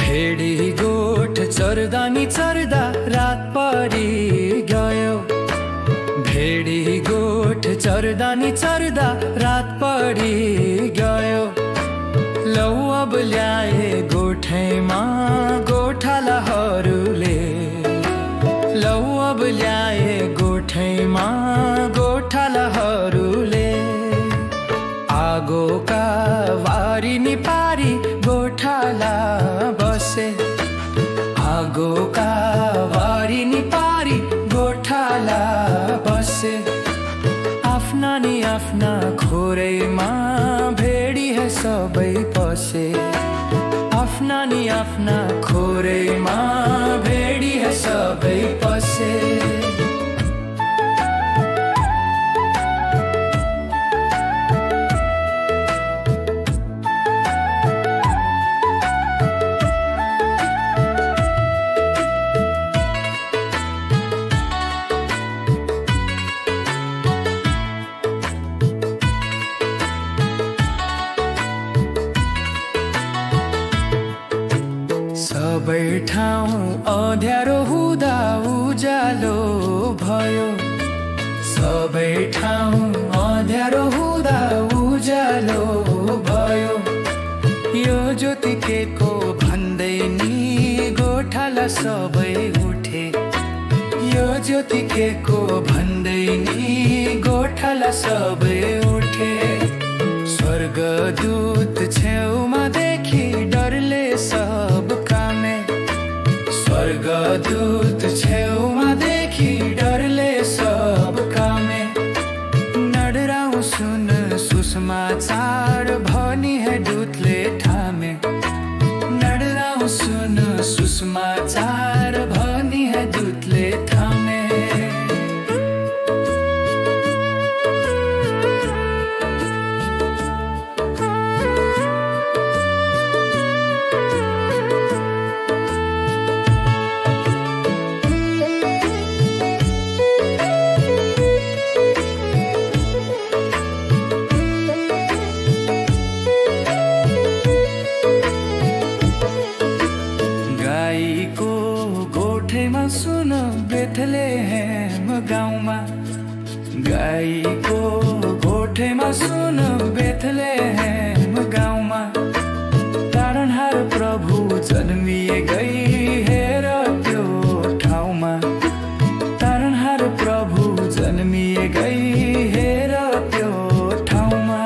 भेडी गोठ चर्दा नि चर्दा रात परि गयो। भेडी गोठ चर्दा नि चर्दा रात परि गयो। लौ अब ल्याए गोठैमा गोठालाहरूले। लौ अब ल्याए गोठैमा गोठालाहरूले। आगोका वारी नि पारी गोठाला बसे। आगोका वारी नि पारी गोठाला बसे। आफ्ना नि आफ्ना खोरैमा भेडी है सबै पसे। आफ्ना नि आफ्ना खोरैमा भेडी है सबै पसे। सबै ठाउँ अँध्यारो हुँदा उज्यालो भयो। सबै ठाउँ अँध्यारो हुँदा उज्यालो भयो। यो ज्योति के को भन्दै नि गोठाला सबै उठे। यो ज्योति के को भन्दै नि गोठाला सबै उठे। स्वर्गदूत छेउमा देखि डरले सब कामे। स्वर्गदूत छेउमा देखि डरले सब कामे। नडराउ सुन सुसमाचार भनी है दूतले ठामे। नडराउ सुन सुसमाचार भनी है दूतले ठामे। गाईको गोठैमा सुन बेथलेहेम गाउँमा। गाईको गोठैमा सुन बेथलेहेम गाउँमा। तारणहार प्रभु जन्मिए गई हेर त्यो ठाउँमा। तारणहार प्रभु जन्मिए गई हेर त्यो ठाउँमा।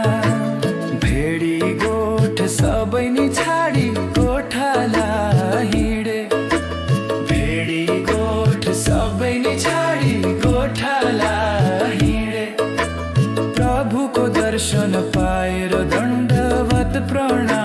भेडी गोठ सबै नि छाडी गोठाला हिँडे। भेडी गोठ सबै नि छाडी गोठाला हिँडे। प्रभुको दर्शन पाएर दण्डवत प्रणाम